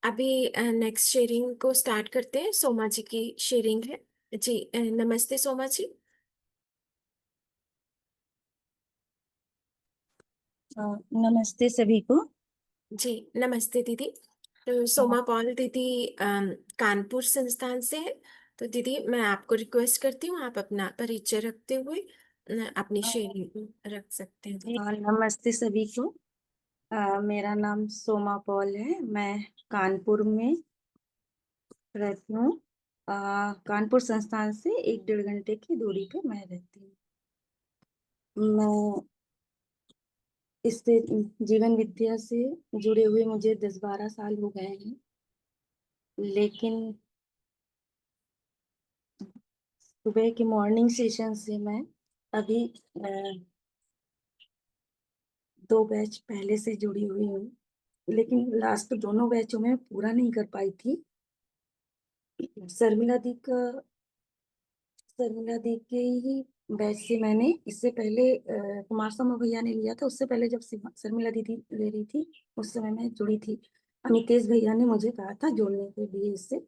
अभी next sharing को start करते हैं। सोमा जी की शेयरिंग है। जी नमस्ते सोमा जी। अ, नमस्ते सभी को। जी नमस्ते दीदी। तो अ, सोमा पॉल दीदी कानपुर संस्थान से है। तो दीदी मैं आपको रिक्वेस्ट करती हूँ, आप अपना परिचय रखते हुए अपनी शेयरिंग रख सकते हैं दीदी। नमस्ते सभी को। मेरा नाम सोमा पॉल है। मैं कानपुर में रहती हूँ। कानपुर संस्थान से 1-1.5 घंटे की दूरी पे मैं रहती हूँ। मैं इससे जीवन विद्या से जुड़े हुए मुझे 10-12 साल हो गए हैं। लेकिन सुबह के मॉर्निंग सेशन से मैं अभी 2 बैच पहले से जुड़ी हुई हूँ। लेकिन लास्ट दोनों बैचों में पूरा नहीं कर पाई थी। शर्मिला दी का शर्मिला दी के ही बैच से मैंने इससे पहले कुमार सानू भैया ने लिया था। उससे पहले जब शर्मिला दीदी ले रही थी उस समय मैं जुड़ी थी। अमितेश भैया ने मुझे कहा था जोड़ने के लिए। इससे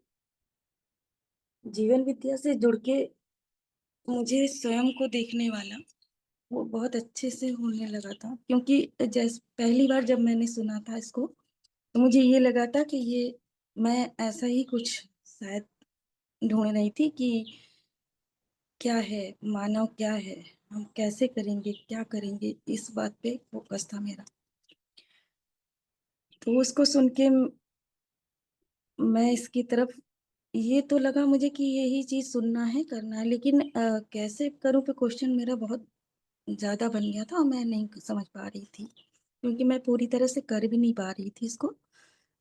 जीवन विद्या से जुड़ के मुझे स्वयं को देखने वाला वो बहुत अच्छे से होने लगा था। क्योंकि जैसे पहली बार जब मैंने सुना था इसको तो मुझे ये लगा था कि ये मैं ऐसा ही कुछ शायद ढूंढ रही थी कि क्या है, मानव क्या है, हम कैसे करेंगे, क्या करेंगे, इस बात पे फोकस था मेरा। तो उसको सुन के मैं इसकी तरफ ये तो लगा मुझे कि यही चीज सुनना है, करना है। लेकिन कैसे करूं पे क्वेश्चन मेरा बहुत ज्यादा बन गया था और मैं नहीं समझ पा रही थी, क्योंकि मैं पूरी तरह से कर भी नहीं पा रही थी इसको।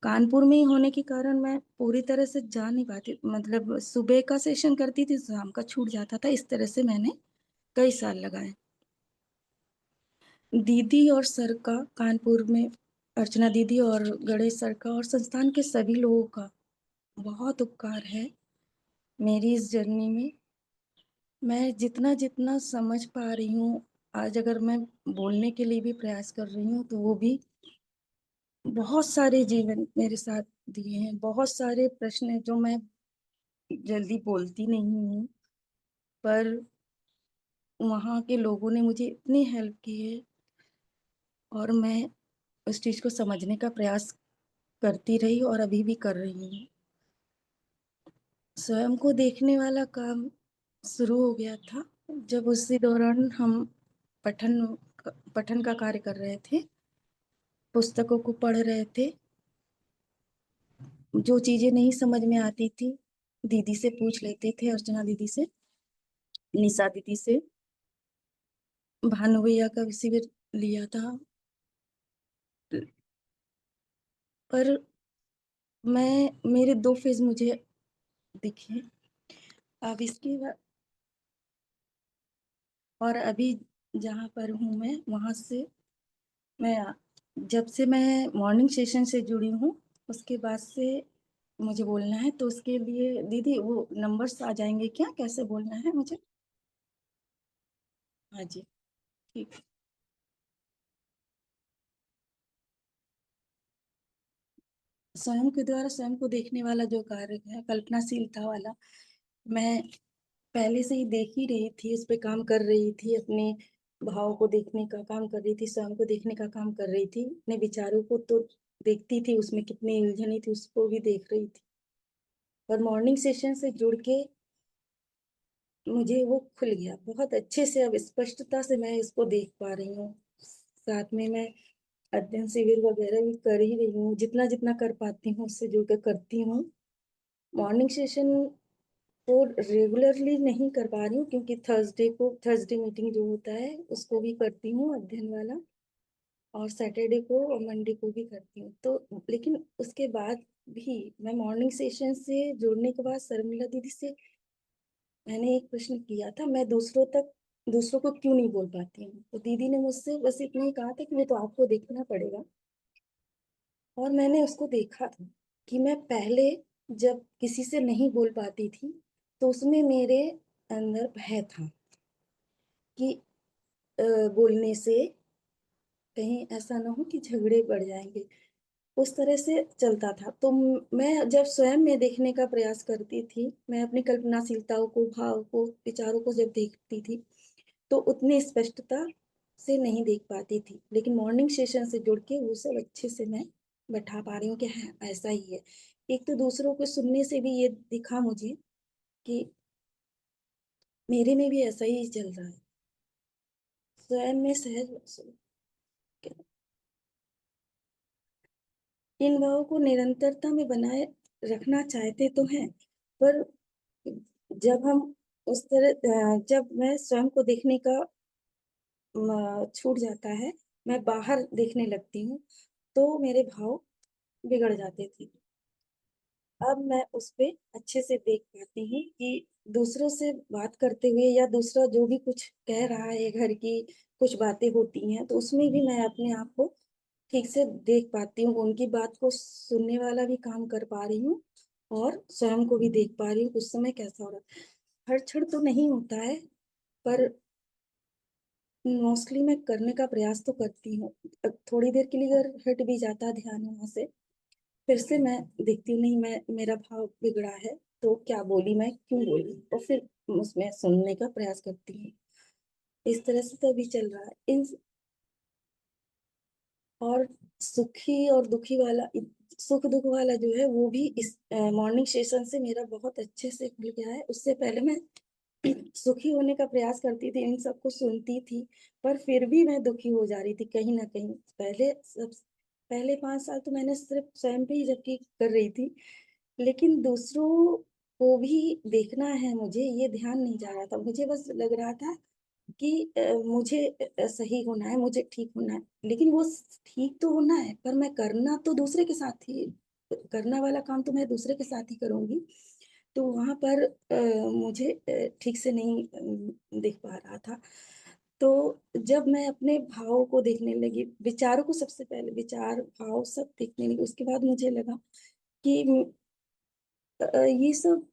कानपुर में ही होने के कारण मैं पूरी तरह से जा नहीं पाती। मतलब सुबह का सेशन करती थी, शाम का छूट जाता था। इस तरह से मैंने कई साल लगाए। दीदी और सर का, कानपुर में अर्चना दीदी और गणेश सर का और संस्थान के सभी लोगों का बहुत उपकार है मेरी इस जर्नी में। मैं जितना जितना समझ पा रही हूँ, आज अगर मैं बोलने के लिए भी प्रयास कर रही हूँ तो वो भी बहुत सारे जीवन मेरे साथ दिए हैं। बहुत सारे प्रश्न हैं जो मैं जल्दी बोलती नहीं हूँ, पर वहाँ के लोगों ने मुझे इतनी हेल्प की है और मैं उस चीज को समझने का प्रयास करती रही और अभी भी कर रही हूँ। स्वयं को देखने वाला काम शुरू हो गया था जब उसी दौरान हम पठन पठन का कार्य कर रहे थे, पुस्तकों को पढ़ रहे थे। जो चीजें नहीं समझ में आती थी दीदी से पूछ लेते थे, अर्चना दीदी से, निशा दीदी से। भानु भैया का भी शिविर लिया था। पर मेरे 2 फेज मुझे दिखे। अब इसके बाद और अभी जहाँ पर हूँ मैं वहां से मैं जब से मैं मॉर्निंग सेशन से जुड़ी हूँ उसके बाद से मुझे बोलना है। तो उसके लिए दीदी वो नंबर्स आ जाएंगे क्या, कैसे बोलना है मुझे? हाँ जी, ठीक। स्वयं के द्वारा स्वयं को देखने वाला जो कार्य है, कल्पनाशीलता वाला, मैं पहले से ही देख ही रही थी, इस पे काम कर रही थी। अपने भाव को देखने का काम कर रही थी, स्वयं को देखने का काम कर रही थी। अपने विचारों को तो देखती थी, उसमें कितनी उलझने थी उसको भी देख रही थी। और मॉर्निंग सेशन से जुड़ के मुझे वो खुल गया बहुत अच्छे से। अब स्पष्टता से मैं इसको देख पा रही हूँ। साथ में मैं अध्ययन शिविर वगैरह भी कर ही रही हूँ, जितना जितना कर पाती हूँ उससे जुड़कर करती हूँ। मॉर्निंग सेशन तो रेगुलरली नहीं कर पा रही हूँ, क्योंकि थर्सडे मीटिंग जो होता है उसको भी करती हूँ अध्ययन वाला, और सैटरडे को और मंडे को भी करती हूँ। तो लेकिन उसके बाद भी मैं मॉर्निंग सेशन से जुड़ने के बाद शर्मिला दीदी से मैंने एक प्रश्न किया था, मैं दूसरों को क्यों नहीं बोल पाती हूँ। तो दीदी ने मुझसे बस इतना ही कहा था कि वो तो आपको देखना पड़ेगा। और मैंने उसको देखा था कि मैं पहले जब किसी से नहीं बोल पाती थी तो उसमें मेरे अंदर भय था कि बोलने से कहीं ऐसा ना हो कि झगड़े बढ़ जाएंगे। उस तरह से चलता था। तो मैं जब स्वयं में देखने का प्रयास करती थी, मैं अपनी कल्पनाशीलताओं को, भाव को, विचारों को जब देखती थी, तो उतनी स्पष्टता से नहीं देख पाती थी। लेकिन मॉर्निंग सेशन से जुड़ के वो सब अच्छे से मैं बैठा पा रही हूँ कि हाँ, ऐसा ही है। एक तो दूसरों को सुनने से भी ये दिखा मुझे कि मेरे में भी ऐसा ही चल रहा है। स्वयं में सहज इन भावों को निरंतरता में बनाए रखना चाहते तो हैं, पर जब हम उस तरह जब मैं स्वयं को देखने का छूट जाता है, मैं बाहर देखने लगती हूँ, तो मेरे भाव बिगड़ जाते थे। अब मैं उसपे अच्छे से देख पाती हूँ कि दूसरों से बात करते हुए या दूसरा जो भी कुछ कह रहा है, घर की कुछ बातें होती हैं, तो उसमें भी मैं अपने आप को ठीक से देख पाती हूँ। उनकी बात को सुनने वाला भी काम कर पा रही हूँ और स्वयं को भी देख पा रही हूँ, उस समय कैसा हो रहा है। हर क्षण तो नहीं होता है, पर मोस्टली मैं करने का प्रयास तो करती हूँ। थोड़ी देर के लिए अगर हट भी जाता है ध्यान वहाँ से, फिर से मैं देखती हूँ, नहीं मैं मेरा भाव बिगड़ा है, तो क्या बोली मैं, क्यों बोली? और फिर उसमें सुनने का प्रयास करती हूँ। इस तरह से तो अभी चल रहा है। इन और सुखी और दुखी वाला सुख-दुःख वाला जो है वो भी इस मॉर्निंग सेशन से मेरा बहुत अच्छे से खुल गया है। उससे पहले मैं सुखी होने का प्रयास करती थी, इन सबको सुनती थी, पर फिर भी मैं दुखी हो जा रही थी कहीं न कहीं। पहले 5 साल तो मैंने सिर्फ़ स्वयं पे ही जबकि कर रही थी, लेकिन दूसरों को भी देखना है मुझे, ये ध्यान नहीं जा रहा था। मुझे बस लग रहा था कि मुझे सही होना है, मुझे ठीक होना है। लेकिन वो ठीक तो होना है, पर मैं करना तो दूसरे के साथ ही करना वाला काम तो मैं दूसरे के साथ ही करूँगी। तो वहाँ पर मुझे ठीक से नहीं दिख पा रहा था। तो जब मैं अपने भावों को देखने लगी, विचारों को सबसे पहले विचार, भाव सब देखने लगी, उसके बाद मुझे लगा कि ये सब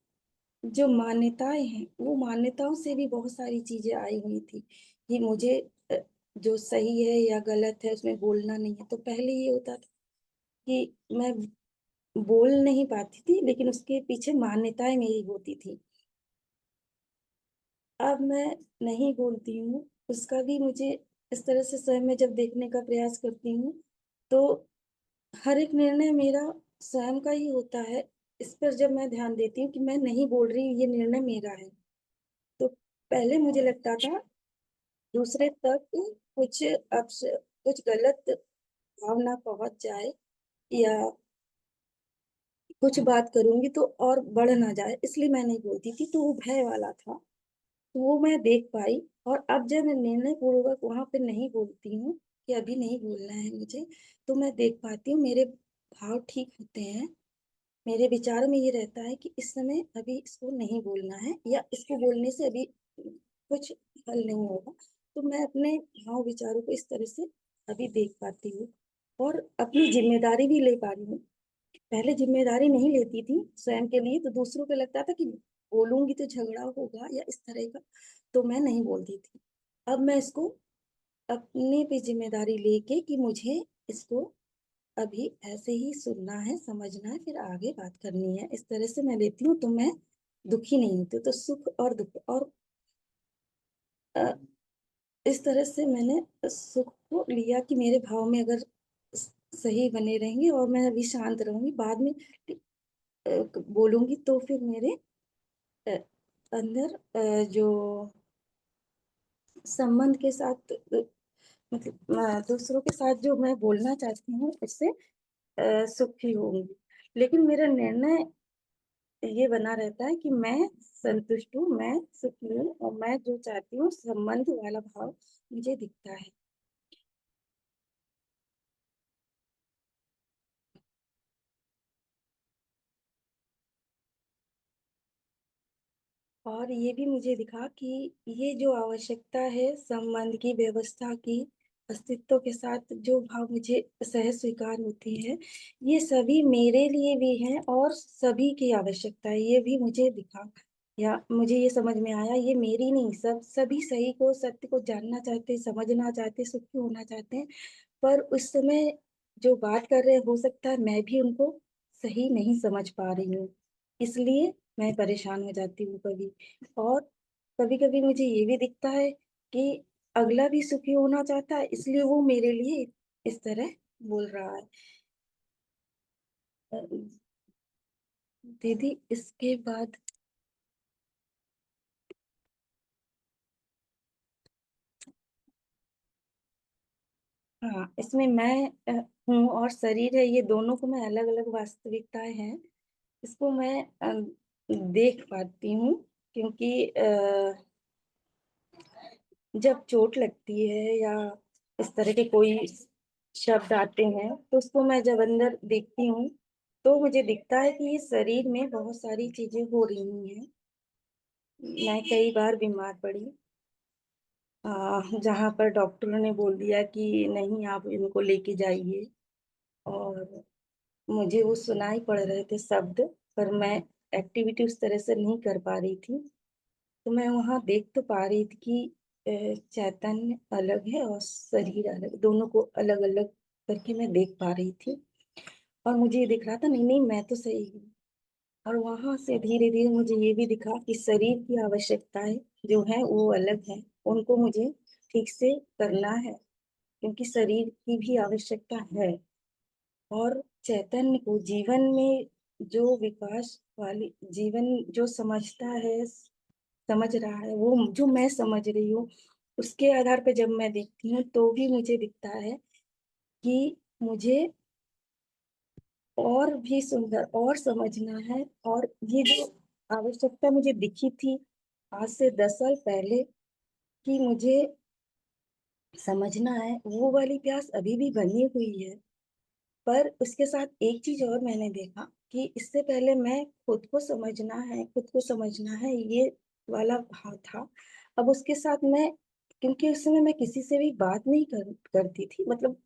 जो मान्यताएँ हैं, वो मान्यताओं से भी बहुत सारी चीज़ें आई हुई थी, कि मुझे अ, जो सही है या गलत है उसमें बोलना नहीं है। तो पहले ये होता था कि मैं बोल नहीं पाती थी, लेकिन उसके पीछे मान्यताएँ मेरी होती थी। अब मैं नहीं बोलती हूँ, उसका भी मुझे इस तरह से स्वयं में जब देखने का प्रयास करती हूँ, तो हर एक निर्णय मेरा स्वयं का ही होता है। इस पर जब मैं ध्यान देती हूँ कि मैं नहीं बोल रही हूँ, ये निर्णय मेरा है। तो पहले मुझे लगता था दूसरे तक कुछ गलत भावना पहुँच जाए या कुछ बात करूँगी तो और बढ़ ना जाए, इसलिए मैं नहीं बोलती थी, तो वो भय वाला था। तो वो मैं देख पाई और अब जब मैं निर्णयपूर्वक वहाँ पे नहीं बोलती हूँ कि अभी नहीं बोलना है मुझे, तो मैं देख पाती हूँ मेरे भाव ठीक होते हैं। मेरे विचारों में ये रहता है कि इस समय अभी इसको नहीं बोलना है या इसको बोलने से अभी कुछ हल नहीं होगा। तो मैं अपने भाव विचारों को इस तरह से अभी देख पाती हूँ और अपनी ज़िम्मेदारी भी ले पा रही हूँ। पहले ज़िम्मेदारी नहीं लेती थी स्वयं के लिए, तो दूसरों पे लगता था कि बोलूँगी तो झगड़ा होगा या इस तरह का, तो मैं नहीं बोलती थी। अब मैं इसको अपने पे ज़िम्मेदारी लेके कि मुझे इसको अभी ऐसे ही सुनना है, समझना है, फिर आगे बात करनी है, इस तरह से मैं लेती हूँ, तो मैं दुखी नहीं होती। तो सुख और दुःख और अ, इस तरह से मैंने सुख को लिया कि मेरे भाव में अगर स सही बने रहेंगे और मैं अभी शांत रहूँगी, बाद में बोलूँगी तो फिर मेरे अ, अंदर जो संबंध के साथ मतलब दूसरों के साथ जो मैं बोलना चाहती हूँ उससे सुखी होंगी। लेकिन मेरा निर्णय ये बना रहता है कि मैं संतुष्ट हूँ, मैं सुखी हूँ और मैं जो चाहती हूँ संबंध वाला भाव मुझे दिखता है। और ये भी मुझे दिखा कि ये जो आवश्यकता है संबंध की, व्यवस्था की, अस्तित्व के साथ जो भाव मुझे सहज स्वीकार होती है, ये सभी मेरे लिए भी हैं और सभी की आवश्यकता है, ये भी मुझे दिखा या मुझे ये समझ में आया, ये मेरी नहीं, सभी सही को, सत्य को जानना चाहते हैं, समझना चाहते हैं, सुखी होना चाहते हैं, पर उस समय जो बात कर रहे हो सकता है मैं भी उनको सही नहीं समझ पा रही हूँ, इसलिए मैं परेशान हो जाती हूँ कभी। और कभी कभी मुझे ये भी दिखता है कि अगला भी सुखी होना चाहता है, इसलिए वो मेरे लिए इस तरह बोल रहा है। अ, दीदी इसके बाद, हाँ, इसमें मैं हूँ और शरीर है, ये दोनों को मैं अलग अलग वास्तविकताएं हैं, इसको मैं देख पाती हूँ। क्योंकि जब चोट लगती है या इस तरह के कोई शब्द आते हैं तो उसको मैं जब अंदर देखती हूँ तो मुझे दिखता है कि ये शरीर में बहुत सारी चीजें हो रही हैं। मैं कई बार बीमार पड़ी, जहाँ पर डॉक्टरों ने बोल दिया कि नहीं आप इनको लेके जाइए, और मुझे वो सुनाई पड़ रहे थे शब्द, पर मैं एक्टिविटी उस तरह से नहीं कर पा रही थी। तो मैं वहां देख तो पा रही थी कि चैतन्य अलग है और शरीर अलग, दोनों को अलग अलग करके मैं देख पा रही थी। और मुझे ये दिख रहा था नहीं नहीं मैं तो सही हूँ। और वहां से धीरे धीरे मुझे ये भी दिखा कि शरीर की आवश्यकताएं जो है वो अलग है, उनको मुझे ठीक से करना है, क्योंकि शरीर की भी आवश्यकता है। और चैतन्य को जीवन में जो विकास वाली जीवन जो समझता है, समझ रहा है, वो जो मैं समझ रही हूँ, उसके आधार पर जब मैं देखती हूँ तो भी मुझे दिखता है कि मुझे और भी सुंदर और समझना है। और ये जो आवश्यकता मुझे दिखी थी आज से 10 साल पहले कि मुझे समझना है, वो वाली प्यास अभी भी बनी हुई है। पर उसके साथ एक चीज और मैंने देखा कि इससे पहले मैं खुद को समझना है, खुद को समझना है, ये वाला भाव था। अब उसके साथ मैं, क्योंकि उस समय मैं किसी से भी बात नहीं करती थी, मतलब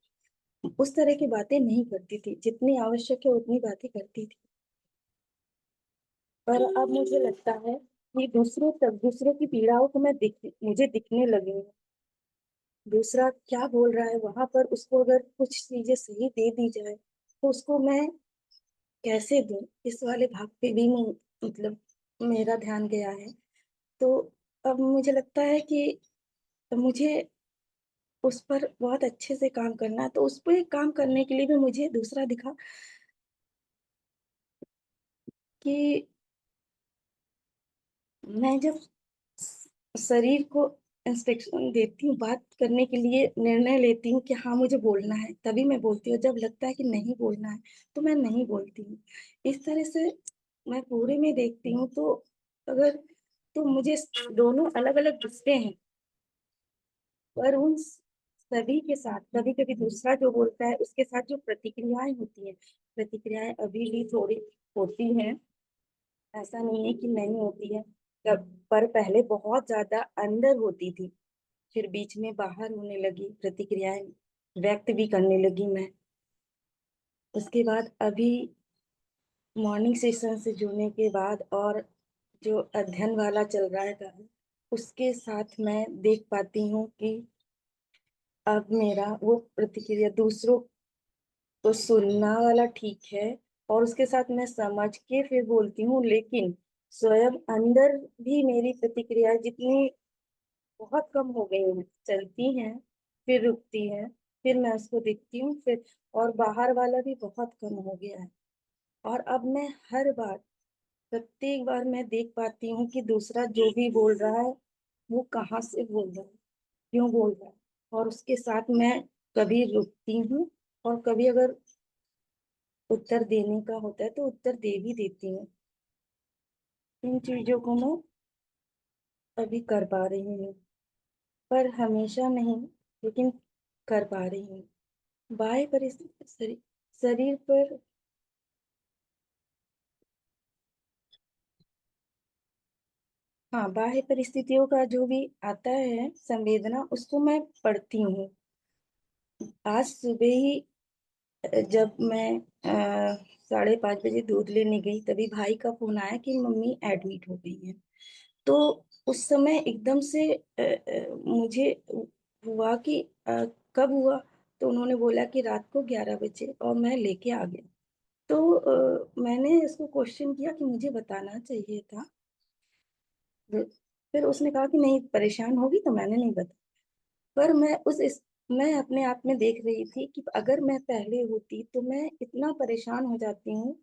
उस तरह की बातें नहीं करती थी, जितनी आवश्यक है उतनी बातें करती थी। पर अब मुझे लगता है कि दूसरों तक दूसरों की पीड़ाओं को मुझे दिखने लगी हूँ। दूसरा क्या बोल रहा है वहां पर उसको अगर कुछ चीजें सही दे दी जाए तो उसको मैं कैसे दूं, इस वाले भाग पे भी मतलब मेरा ध्यान गया है। तो अब मुझे लगता है कि मुझे उस पर बहुत अच्छे से काम करना है, तो उस पर काम करने के लिए भी मुझे दूसरा दिखा कि मैं जब शरीर को इंस्ट्रक्शन देती हूँ, बात करने के लिए निर्णय लेती हूँ कि हाँ मुझे बोलना है, तभी मैं बोलती हूँ। जब लगता है कि नहीं बोलना है तो मैं नहीं बोलती हूँ। इस तरह से मैं पूरे में देखती हूँ तो अगर, तो मुझे दोनों अलग अलग दिखते हैं, पर उन सभी के साथ कभी कभी दूसरा जो बोलता है उसके साथ जो प्रतिक्रियाएं होती है, प्रतिक्रियाएं अभी भी थोड़ी होती हैं, ऐसा नहीं है कि नहीं होती है। पर पहले बहुत ज्यादा अंदर होती थी, फिर बीच में बाहर होने लगी प्रतिक्रियाएं, व्यक्त भी करने लगी मैं। उसके बाद अभी मॉर्निंग सेशन से जुड़ने के बाद और जो अध्ययन वाला चल रहा है कार्य, उसके साथ मैं देख पाती हूँ कि अब मेरा वो प्रतिक्रिया दूसरों को सुनना वाला ठीक है, और उसके साथ मैं समझ के फिर बोलती हूँ, लेकिन स्वयं अंदर भी मेरी प्रतिक्रिया जितनी बहुत कम हो गई हैं, चलती हैं फिर रुकती हैं, फिर मैं उसको देखती हूँ फिर, और बाहर वाला भी बहुत कम हो गया है। और अब मैं हर बार, प्रत्येक बार मैं देख पाती हूँ कि दूसरा जो भी बोल रहा है वो कहाँ से बोल रहा है, क्यों बोल रहा है, और उसके साथ मैं कभी रुकती हूँ और कभी अगर उत्तर देने का होता है तो उत्तर दे भी देती हूँ। इन चीजों को मैं अभी कर पा रही हूँ, पर हमेशा नहीं, लेकिन कर पा रही हूँ। बाह्य परिस्थिति शरीर पर, हाँ, बाह्य परिस्थितियों का जो भी आता है संवेदना, उसको मैं पढ़ती हूँ। आज सुबह ही जब मैं 5:30 बजे दूध लेने गई तभी भाई का फोन आया कि मम्मी एडमिट हो गई है। तो उस समय एकदम से मुझे हुआ कि कब हुआ, तो उन्होंने बोला कि रात को 11 बजे, और मैं लेके आ गया। तो मैंने इसको क्वेश्चन किया कि मुझे बताना चाहिए था। फिर उसने कहा कि नहीं परेशान होगी, तो मैंने नहीं बताया। पर मैं अपने आप में देख रही थी कि अगर मैं पहले होती तो मैं इतना परेशान हो जाती हूँ।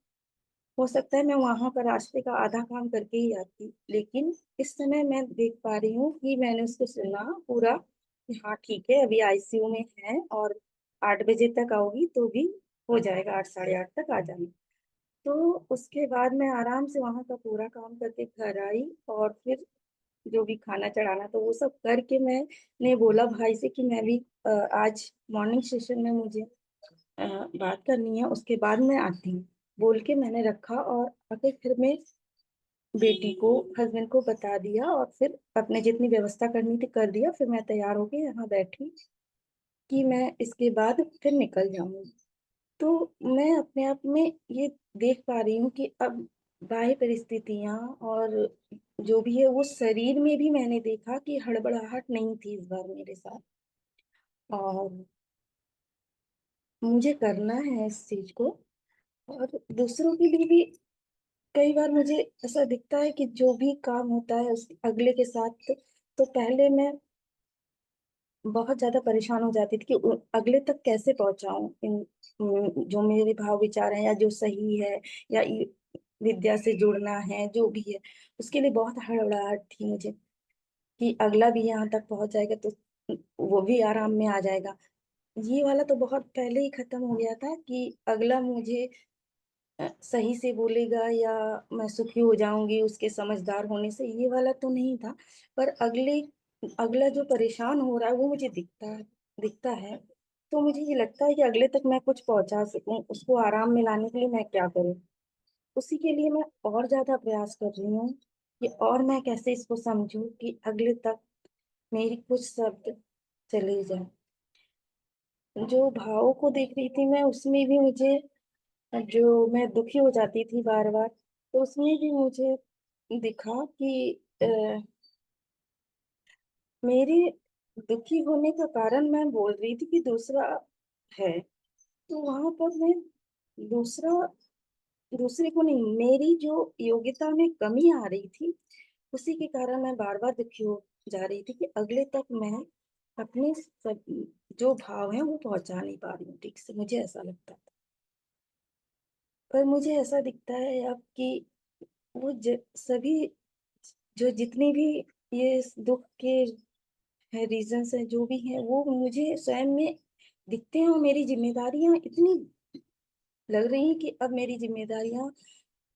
हो सकता है मैं वहां पर रास्ते का आधा काम करके ही आती, लेकिन इस समय मैं देख पा रही हूँ कि मैंने उसको सुना पूरा कि हाँ ठीक है, अभी आईसीयू में है और 8 बजे तक आओगी तो भी हो जाएगा, 8 साढ़े 8 तक आ जाना। तो उसके बाद मैं आराम से वहां का पूरा काम करके घर आई, और फिर जो भी खाना चढ़ाना तो वो सब करके मैंने बोला भाई से कि मैं भी आज मॉर्निंग सेशन में मुझे बात करनी है, उसके बाद मैं आती हूँ, बोल के मैंने रखा। और आके फिर मैं बेटी को, हस्बैंड को बता दिया, और फिर अपने जितनी व्यवस्था करनी थी कर दिया। फिर मैं तैयार होके यहाँ बैठी कि मैं इसके बाद फिर निकल जाऊंगी। तो मैं अपने आप में ये देख पा रही हूँ कि अब बाह्य परिस्थितियां और जो भी है वो शरीर में भी मैंने देखा कि हड़बड़ाहट नहीं थी इस बार मेरे साथ। और मुझे करना है इस चीज को, और दूसरों के लिए भी। कई बार मुझे ऐसा दिखता है कि जो भी काम होता है उस अगले के साथ, तो पहले मैं बहुत ज्यादा परेशान हो जाती थी कि अगले तक कैसे पहुंचाऊं जो मेरे भाव विचार हैं या जो सही है, या विद्या से जुड़ना है जो भी है, उसके लिए बहुत हड़बड़ाहट थी मुझे कि अगला भी यहाँ तक पहुंच जाएगा तो वो भी आराम में आ जाएगा। ये वाला तो बहुत पहले ही खत्म हो गया था कि अगला मुझे सही से बोलेगा या मैं सुखी हो जाऊंगी उसके समझदार होने से, ये वाला तो नहीं था। पर अगला जो परेशान हो रहा है वो मुझे दिखता है। तो मुझे ये लगता है कि अगले तक मैं कुछ पहुंचा सकूं, उसको आराम में लाने के लिए मैं क्या करूं। उसी के लिए मैं और ज्यादा प्रयास कर रही हूँ कि और मैं कैसे इसको समझूं कि अगले तक मेरी कुछ शब्द चले जाए। जो भावों को देख रही थी मैं, उसमें भी मुझे, जो मैं दुखी हो जाती थी बार बार, तो उसमें भी मुझे दिखा कि मेरे दुखी होने का कारण मैं बोल रही थी कि दूसरा है। तो वहां पर मैं दूसरा दूसरे को नहीं, मेरी जो योग्यता में कमी आ रही थी, उसी के कारण मैं बार बार दुखी हो जा रही थी कि अगले तक मैं अपने सब जो भाव है वो पहुंचा नहीं पा रही हूँ ठीक से, मुझे ऐसा लगता था। पर मुझे ऐसा दिखता है अब कि वो सभी जो जितनी भी ये दुख के है रीजंस है जो भी है, वो मुझे स्वयं में दिखते हैं, और मेरी जिम्मेदारियां इतनी लग रही हैं कि अब मेरी जिम्मेदारियां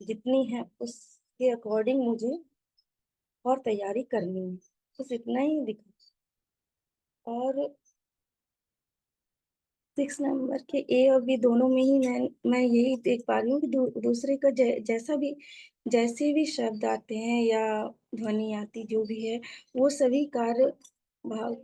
जितनी हैं उसके अकॉर्डिंग मुझे और तैयारी करनी है। बस इतना ही दिखा। और 6 नंबर के ए और बी दोनों में ही मैं यही देख पा रही हूँ कि दूसरे का जैसा भी, जैसे भी शब्द आते हैं या ध्वनि आती जो भी है, वो सभी कार्य भाव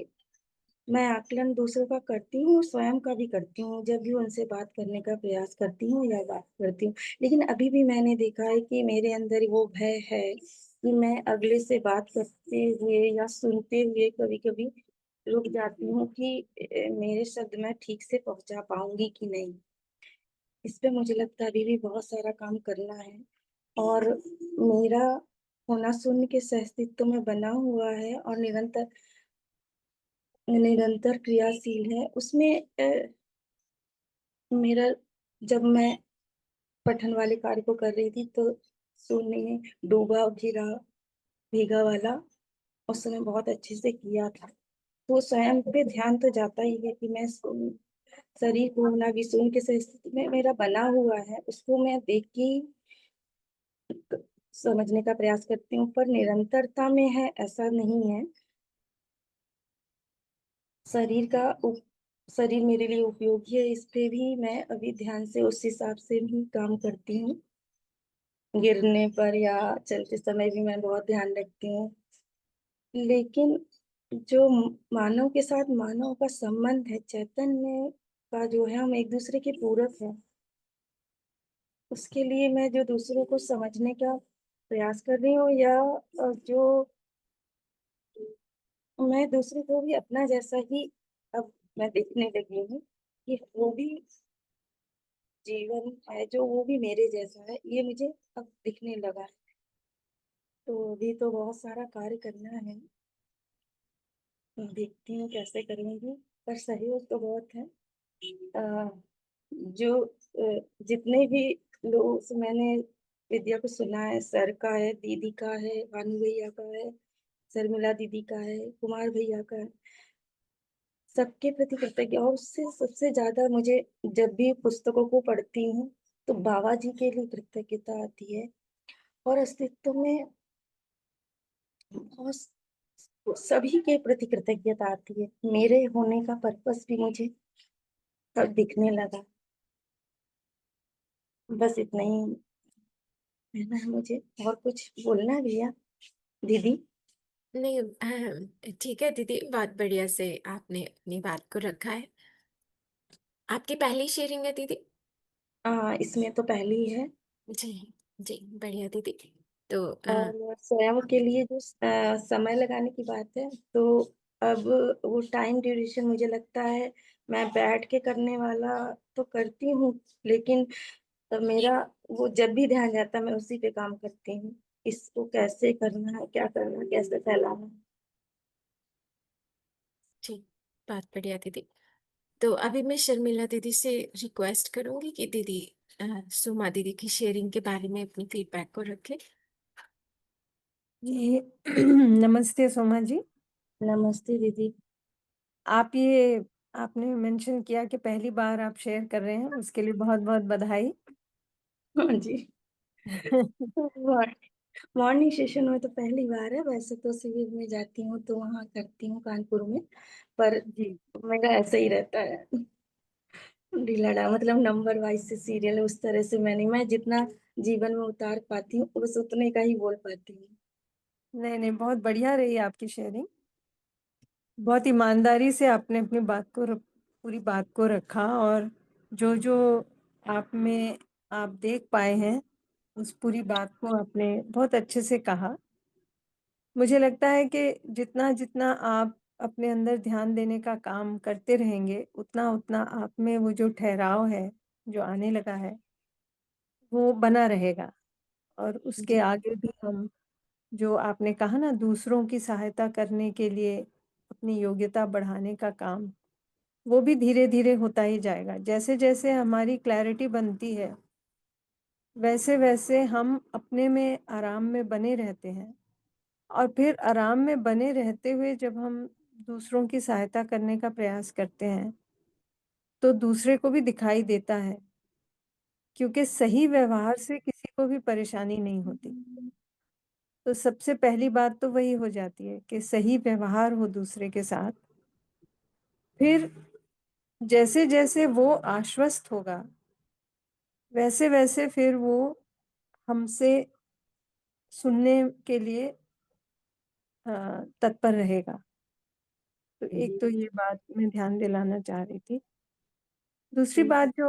मैं आकलन दूसरों का करती हूँ और स्वयं का भी करती हूँ जब भी उनसे बात करने का प्रयास करती हूँ या बात करती हूँ। लेकिन अभी भी मैंने देखा है कि मेरे अंदर वो भय है कि मैं अगले से बात करते हुए या सुनते हुए कभी कभी रुक जाती हूँ कि मेरे शब्द मैं ठीक से पहुंचा पाऊंगी कि नहीं। इस पे मुझे लगता है अभी भी बहुत सारा काम करना है। और मेरा होना शून्य के सहअस्तित्व में बना हुआ है और निरंतर क्रियाशील है उसमें। मेरा, जब मैं पठन वाले कार्य को कर रही थी तो शून्य ने डूबा घिरा भीगा वाला उस समय बहुत अच्छे से किया था। तो स्वयं पे ध्यान तो जाता ही है कि मैं शरीर को होना भी शून्य के स्थिति में मेरा बना हुआ है, उसको मैं देख के ही समझने का प्रयास करती हूँ, पर निरंतरता में है ऐसा नहीं है। शरीर का शरीर मेरे लिए उपयोगी है, इस पे भी मैं अभी ध्यान से उस हिसाब से भी काम करती हूँ। गिरने पर या चलते समय भी मैं बहुत ध्यान रखती हूँ। लेकिन जो मानव के साथ मानव का संबंध है, चैतन्य का जो है, हम एक दूसरे के पूरक हैं। उसके लिए मैं जो दूसरों को समझने का प्रयास कर रही हूँ, या जो मैं दूसरे को भी अपना जैसा ही अब मैं देखने लगी हूँ। कि वो भी जीवन है जो वो भी मेरे जैसा है, ये मुझे अब दिखने लगा है। तो अभी तो बहुत सारा कार्य करना है, देखती हूँ कैसे करूँगी, पर सहयोग तो बहुत है। अ, जो जितने भी लोग से मैंने विद्या को सुना है, सर का है, दीदी का है, भानु भैया का है, शर्मिला दीदी का है, कुमार भैया का है, सबके प्रति कृतज्ञ। और उससे सबसे ज्यादा मुझे जब भी पुस्तकों को पढ़ती हूँ तो बाबा जी के लिए कृतज्ञता आती है, और अस्तित्व में बहुत सभी के प्रति कृतज्ञता आती है। मेरे होने का पर्पस भी मुझे तब दिखने लगा। बस इतना ही कहना है मुझे, और कुछ बोलना है भैया, दीदी? नहीं, ठीक है दीदी, बहुत बढ़िया से आपने अपनी बात को रखा है। आपकी पहली शेयरिंग है दीदी? इसमें तो पहली है। जी। जी, बढ़िया दीदी। तो और स्वयं के लिए जो समय लगाने की बात है, तो अब वो टाइम ड्यूरेशन मुझे लगता है, मैं बैठ के करने वाला तो करती हूँ, लेकिन मेरा वो जब भी ध्यान जाता है मैं उसी पे काम करती हूँ। इसको कैसे करना है, क्या करना है, कैसे फैलाना है। जी, बहुत बढ़िया दीदी। तो अभी मैं शर्मिला दीदी से रिक्वेस्ट करूंगी कि दीदी सुमा दीदी की शेयरिंग के बारे में अपनी फीडबैक को रखें। जी। नमस्ते सोमा जी। नमस्ते दीदी। आप ये आपने मेंशन किया कि पहली बार आप शेयर कर रहे हैं, उसके लिए बहुत-बहुत बधाई। हाँ जी। मॉर्निंग सेशन में तो पहली बार है, वैसे तो शिविर में जाती हूँ तो वहाँ करती हूँ कानपुर में, पर जी। मेरा ऐसा ही रहता है, ढीलाढ़ा, मतलब नंबर वाइज से सीरियल उस तरह से मैं जितना जीवन में उतार पाती हूँ बस उतने का ही बोल पाती हूँ। नहीं, नहीं, बहुत बढ़िया रही आपकी शेयरिंग। बहुत ईमानदारी से आपने अपनी बात को पूरी बात को रखा, और जो-जो आप में आप देख पाए हैं, उस पूरी बात को आपने बहुत अच्छे से कहा। मुझे लगता है कि जितना-जितना आप अपने अंदर ध्यान देने का काम करते रहेंगे, उतना-उतना आप में वो जो ठहराव है, जो आने लगा है, वो बना रहेगा। और उसके जी। आगे भी हम, जो आपने कहा ना, दूसरों की सहायता करने के लिए अपनी योग्यता बढ़ाने का काम, वो भी धीरे-धीरे होता ही जाएगा। जैसे-जैसे हमारी क्लैरिटी बनती है, वैसे-वैसे हम अपने में आराम में बने रहते हैं। और फिर आराम में बने रहते हुए जब हम दूसरों की सहायता करने का प्रयास करते हैं, तो दूसरे को भी दिखाई देता है, क्योंकि सही व्यवहार से किसी को भी परेशानी नहीं होती। तो सबसे पहली बात तो वही हो जाती है कि सही व्यवहार हो दूसरे के साथ। फिर जैसे-जैसे वो आश्वस्त होगा, वैसे-वैसे फिर वो हमसे सुनने के लिए अ, तत्पर रहेगा। तो एक जी। तो ये बात मैं ध्यान दिलाना चाह रही थी। दूसरी जी। बात जो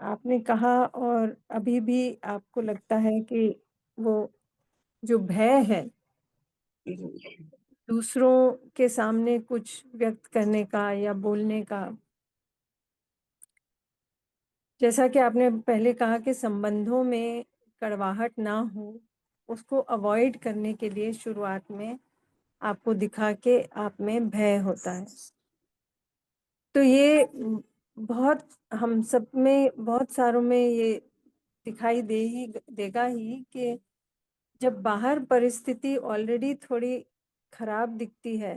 आपने कहा, और अभी भी आपको लगता है कि वो जो भय है, जी। दूसरों के सामने कुछ व्यक्त करने का या बोलने का, जैसा कि आपने पहले कहा कि संबंधों में कड़वाहट ना हो, उसको अवॉइड करने के लिए शुरुआत में आपको दिखा के आप में भय होता है। तो ये बहुत हम सब में, बहुत सारों में ये दिखाई देगा ही कि जब बाहर परिस्थिति ऑलरेडी थोड़ी खराब दिखती है,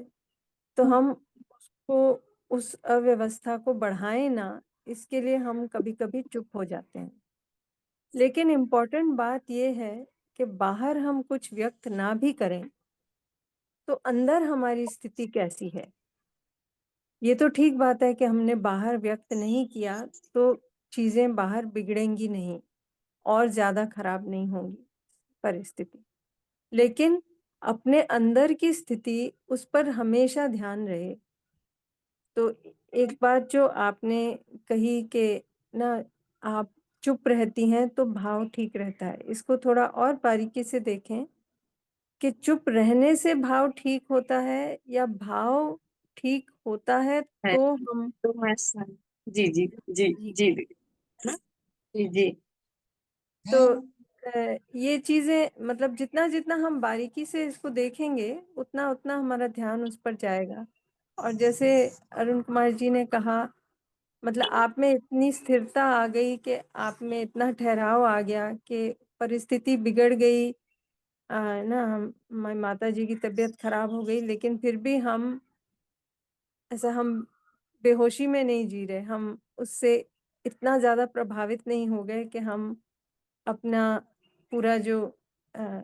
तो हम उसको, उस अव्यवस्था को बढ़ाएँ ना, इसके लिए हम कभी-कभी चुप हो जाते हैं। लेकिन इम्पोर्टेंट बात ये है कि बाहर हम कुछ व्यक्त ना भी करें, तो अंदर हमारी स्थिति कैसी है? ये तो ठीक बात है कि हमने बाहर व्यक्त नहीं किया, तो चीज़ें बाहर बिगड़ेंगी नहीं और ज़्यादा खराब नहीं होंगी परिस्थिति। लेकिन अपने अंदर की स्थिति, उस पर हमेशा ध्यान रहे। तो एक बात जो आपने कही कि ना, आप चुप रहती हैं तो भाव ठीक रहता है। इसको थोड़ा और बारीकी से देखें कि चुप रहने से भाव ठीक होता है, या भाव ठीक होता है है तो हम तो ऐसा है। जी, जी, जी, जी। जी दीदी। है ना? जी, जी, तो ये चीज़ें मतलब जितना-जितना हम बारीकी से इसको देखेंगे, उतना-उतना हमारा ध्यान उस पर जाएगा। और जैसे अरुण कुमार जी ने कहा, मतलब आप में इतनी स्थिरता आ गई कि आप में इतना ठहराव आ गया कि परिस्थिति बिगड़ गई। ना हम माताजी की तबीयत खराब हो गई, लेकिन फिर भी हम बेहोशी में नहीं जी रहे। हम उससे इतना ज़्यादा प्रभावित नहीं हो गए कि हम अपना पूरा जो अ,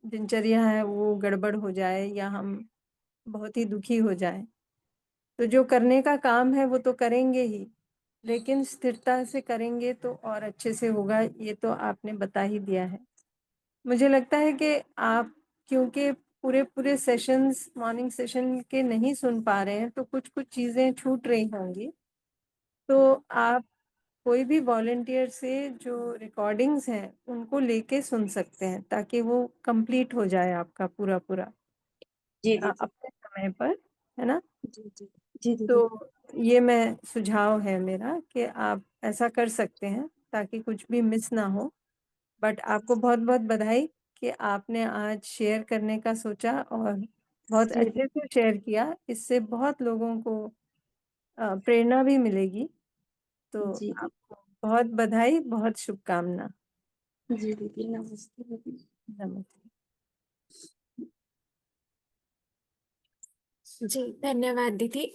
दिनचर्या है वो गड़बड़ हो जाए या हम बहुत ही दुखी हो जाएँ। तो जो करने का काम है वो तो करेंगे ही, लेकिन स्थिरता से करेंगे तो और अच्छे से होगा, ये तो आपने बता ही दिया है। मुझे लगता है कि आप क्योंकि पूरे-पूरे सेशंस मॉर्निंग सेशन के नहीं सुन पा रहे हैं, तो कुछ-कुछ चीज़ें छूट रही होंगी। तो आप कोई भी वॉलंटियर से जो रिकॉर्डिंग्स हैं, उनको लेके सुन सकते हैं, ताकि वो कंप्लीट हो जाए आपका पूरा-पूरा जी दीदी, अपने समय पर, है ना? जी, जी, जी दीदी, तो ये मैं सुझाव है मेरा कि आप ऐसा कर सकते हैं, ताकि कुछ भी मिस ना हो। बट आपको बहुत-बहुत बधाई कि आपने आज शेयर करने का सोचा और बहुत जी, अच्छे से शेयर किया। इससे बहुत लोगों को प्रेरणा भी मिलेगी। तो जी दी आपको बहुत बधाई, बहुत शुभकामना। जी दीदी, नमस्ते दीदी। नमस्ते। जी, धन्यवाद दीदी।